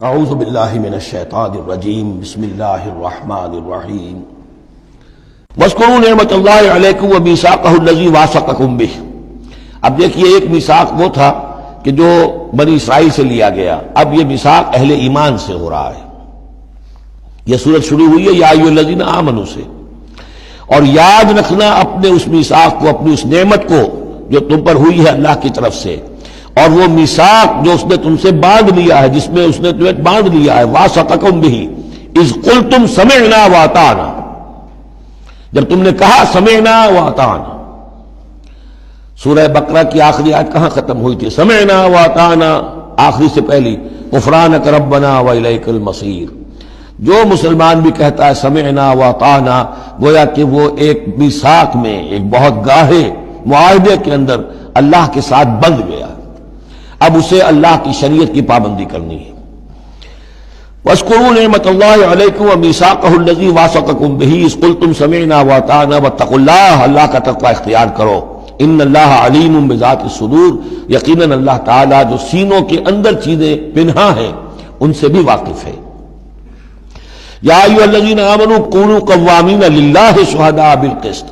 اعوذ باللہ من الشیطان الرجیم بسم اللہ الرحمن الرحیم واذکروا نعمت اللہ علیکم ومیثاقہ الذی واثقکم بہ۔ اب دیکھیے ایک میثاق وہ تھا کہ جو بنی اسرائیل سے لیا گیا، اب یہ میثاق اہل ایمان سے ہو رہا ہے۔ یہ سورت شروع ہوئی ہے یا ایھا الذین آمنوا سے، اور یاد رکھنا اپنے اس میثاق کو، اپنی اس نعمت کو جو تم پر ہوئی ہے اللہ کی طرف سے، اور وہ میثاق جو اس نے تم سے باندھ لیا ہے، جس میں اس نے تمہیں باندھ لیا ہے، واثقکم بہ اذ قلتم سمعنا واطعنا، جب تم نے کہا سمعنا واطعنا۔ سورہ بقرہ کی آخری آیت کہاں ختم ہوئی تھی؟ سمعنا واطعنا، آخری سے پہلی غفرانک ربنا والیک المصیر۔ جو مسلمان بھی کہتا ہے سمعنا واطعنا، گویا کہ وہ ایک میثاق میں، ایک بہت گاہے معاہدے کے اندر اللہ کے ساتھ بندھ گیا، اب اسے اللہ کی شریعت کی پابندی کرنی ہے۔ وَاذْكُرُوا نِعْمَتَ اللَّهِ عَلَيْكُمْ وَمِيثَاقَهُ الَّذِي وَاثَقَكُمْ بِهِ إِذْ قُلْتُمْ سَمِعْنَا وَأَطَعْنَا وَاتَّقُوا اللَّهَ، اللہ کا تقوی اختیار کرو۔ ان اللہ علیم بذات الصدور، یقیناً اللہ تعالیٰ جو سینوں کے اندر چیزیں پنہاں ہیں ان سے بھی واقف ہے۔ یا ایھا الذین آمنوا کونوا قوامین للہ شہداء بالقسط۔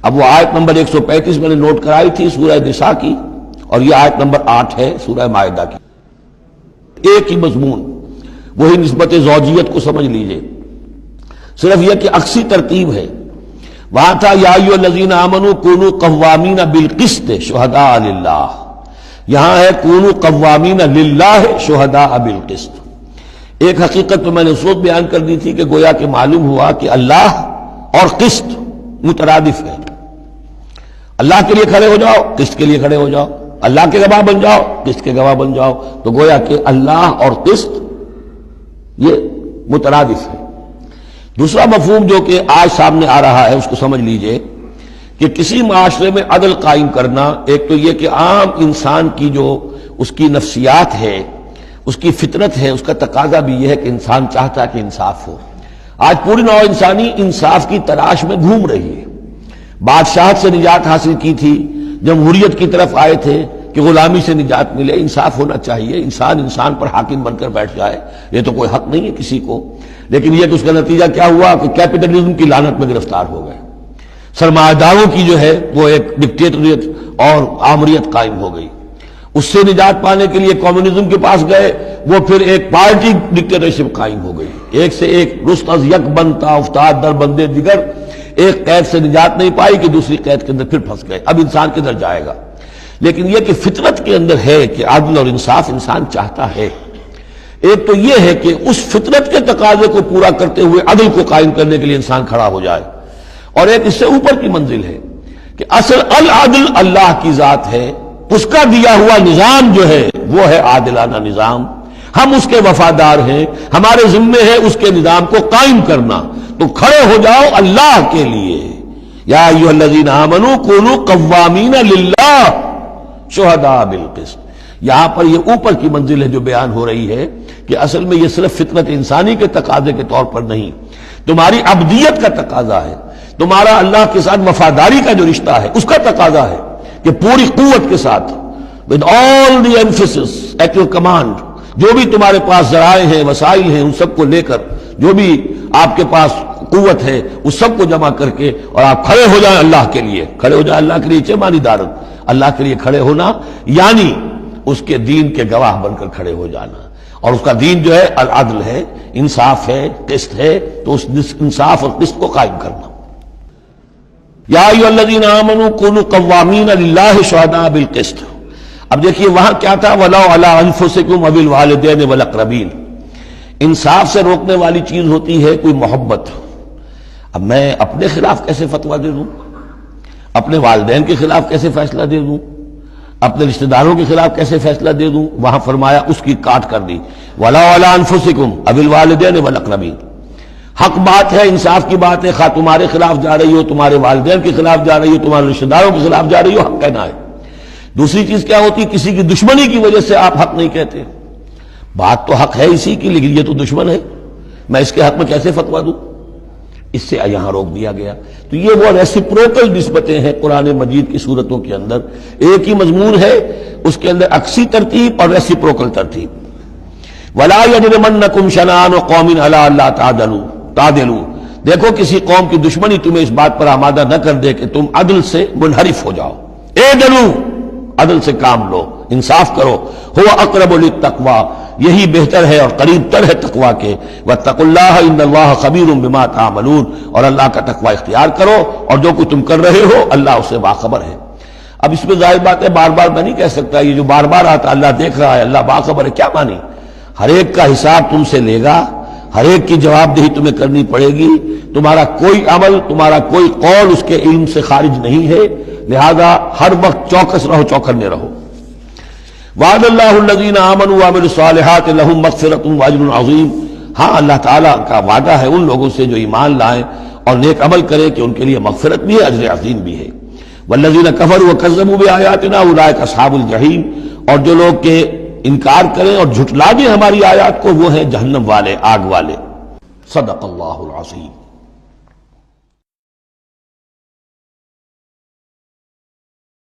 اب وہ آیت نمبر 135 میں نے نوٹ کرائی تھی سورہ نساء کی، اور یہ آیت نمبر 8 ہے سورہ مائدہ کی، ایک ہی مضمون، وہی نسبت زوجیت کو سمجھ لیجئے، صرف یہ کہ عکسی ترتیب ہے۔ وہاں تھا یا ایھا الذین آمنوا کونوا قوامین بالقسط شہداء للہ، یہاں ہے کونوا قوامین للہ شہداء بالقسط۔ ایک حقیقت تو میں نے اس وقت بیان کر دی تھی کہ گویا کہ معلوم ہوا کہ اللہ اور قسط مترادف ہے۔ اللہ کے لیے کھڑے ہو جاؤ، قسط کے لیے کھڑے ہو جاؤ، اللہ کے گواہ بن جاؤ، قسط کے گواہ بن جاؤ، تو گویا کہ اللہ اور قسط یہ مترادف ہے۔ دوسرا مفہوم جو کہ آج سامنے آ رہا ہے اس کو سمجھ لیجئے کہ کسی معاشرے میں عدل قائم کرنا، ایک تو یہ کہ عام انسان کی جو اس کی نفسیات ہے، اس کی فطرت ہے، اس کا تقاضا بھی یہ ہے کہ انسان چاہتا ہے کہ انصاف ہو۔ آج پوری نوع انسانی انصاف کی تلاش میں گھوم رہی ہے۔ بادشاہت سے نجات حاصل کی تھی، جمہوریت کی طرف آئے تھے کہ غلامی سے نجات ملے، انصاف ہونا چاہیے، انسان پر حاکم بن کر بیٹھ جائے، یہ تو کوئی حق نہیں ہے کسی کو۔ لیکن یہ کہ اس کا نتیجہ کیا ہوا کہ کیپٹلزم کی لعنت میں گرفتار ہو گئے، سرمایہ داروں کی جو ہے وہ ایک ڈکٹیٹریٹ اور آمریت قائم ہو گئی۔ اس سے نجات پانے کے لیے کمیونزم کے پاس گئے، وہ پھر ایک پارٹی ڈکٹیٹرشپ قائم ہو گئی، ایک سے ایک رست از یک بنتا افتاد در بندے دیگر، ایک قید سے نجات نہیں پائی کہ دوسری قید کے اندر پھر پھنس گئے۔ اب انسان کدھر جائے گا؟ لیکن یہ کہ فطرت کے اندر ہے کہ عدل اور انصاف انسان چاہتا ہے۔ ایک تو یہ ہے کہ اس فطرت کے تقاضے کو پورا کرتے ہوئے عدل کو قائم کرنے کے لیے انسان کھڑا ہو جائے، اور ایک اس سے اوپر کی منزل ہے کہ اصل العدل اللہ کی ذات ہے، اس کا دیا ہوا نظام جو ہے وہ ہے عادلانہ نظام، ہم اس کے وفادار ہیں، ہمارے ذمے ہے اس کے نظام کو قائم کرنا، تو کھڑے ہو جاؤ اللہ کے لیے۔ یا ایھا الذین آمنوا کونوا قوامین للہ شہداء بالقسط۔ یہاں پر یہ اوپر کی منزل ہے جو بیان ہو رہی ہے کہ اصل میں یہ صرف فطرت انسانی کے تقاضے کے طور پر نہیں، تمہاری عبدیت کا تقاضا ہے، تمہارا اللہ کے ساتھ وفاداری کا جو رشتہ ہے اس کا تقاضا ہے کہ پوری قوت کے ساتھ with all the emphasis at your command، جو بھی تمہارے پاس ذرائع ہیں، وسائل ہیں، ان سب کو لے کر، جو بھی آپ کے پاس قوت ہے اس سب کو جمع کر کے، اور آپ کھڑے ہو جائیں اللہ کے لیے۔ کھڑے ہو جائیں اللہ کے لیے چمانی دارن، اللہ کے لیے کھڑے ہونا یعنی اس کے دین کے گواہ بن کر کھڑے ہو جانا، اور اس کا دین جو ہے العدل ہے، انصاف ہے، قسط ہے، تو اس انصاف اور قسط کو قائم کرنا۔ یا ایھا الذین آمنوا کونوا قوامین للہ شہداء بالقسط۔ اب دیکھیے وہاں کیا تھا، وَلَوْ عَلَىٰ أَنفُسِكُمْ أَوِ الْوَالِدَيْنِ وَالْأَقْرَبِينَ۔ انصاف سے روکنے والی چیز ہوتی ہے کوئی محبت۔ اب میں اپنے خلاف کیسے فتویٰ دے دوں، اپنے والدین کے خلاف کیسے فیصلہ دے دوں، اپنے رشتہ داروں کے خلاف کیسے فیصلہ دے دوں؟ وہاں فرمایا اس کی کاٹ کر دی، وَلَوْ عَلَىٰ أَنفُسِكُمْ أَوِ الْوَالِدَيْنِ وَالْأَقْرَبِينَ۔ حق بات ہے، انصاف کی بات ہے، خواہ تمہارے خلاف جا رہی ہو، تمہارے والدین کے خلاف جا رہی ہو، تمہارے رشتہ داروں کے خلاف جا رہی ہو، حق کہنا ہے۔ دوسری چیز کیا ہوتی، کسی کی دشمنی کی وجہ سے آپ حق نہیں کہتے۔ بات تو حق ہے اسی کی، لیکن یہ تو دشمن ہے، میں اس کے حق میں کیسے فتویٰ دوں؟ اس سے یہاں روک دیا گیا۔ تو یہ وہ ریسیپروکل نسبتیں ہیں قرآن مجید کی صورتوں کے اندر، ایک ہی مضمون ہے، اس کے اندر عکسی ترتیب اور ریسیپروکل ترتیب۔ ولا یجرمنکم شنآن قوم علی الا تعدلوا، دیکھو کسی قوم کی دشمنی تمہیں اس بات پر آمادہ نہ کر دے کہ تم عدل سے منحرف ہو جاؤ. اعدلوا، عدل سے کام لو، انصاف کرو. هو اقرب للتقوی، یہی بہتر ہے اور قریب تر ہے تقوی کے. واتقوا اللہ ان اللہ خبیر بما تعملون، اور اللہ کا تقوی اختیار کرو اور جو کچھ تم کر رہے ہو اللہ اس سے باخبر ہے. اب اس میں ظاہر بات ہے بار بار میں نہیں کہہ سکتا یہ جو بار بار آتا اللہ دیکھ رہا ہے اللہ باخبر ہے، کیا مانی؟ ہر ایک کا حساب تم سے لے گا، ہر ایک کی جواب دہی تمہیں کرنی پڑے گی. تمہارا کوئی عمل، تمہارا کوئی قول اس کے علم سے خارج نہیں ہے، لہذا ہر وقت چوکس رہو، چوکنے رہو. وعد اللہ الذین آمنوا وعملوا الصالحات لہم مغفرۃ واجر عظیم. ہاں اللہ تعالیٰ کا وعدہ ہے ان لوگوں سے جو ایمان لائیں اور نیک عمل کریں کہ ان کے لیے مغفرت بھی ہے، اجر عظیم بھی ہے. والذین کفروا وکذبوا بآیاتنا اولئک اصحاب الجحیم، اور جو لوگ کہ انکار کریں اور جھٹلا دیں ہماری آیات کو وہ ہیں جہنم والے، آگ والے. صدق اللہ العظیم.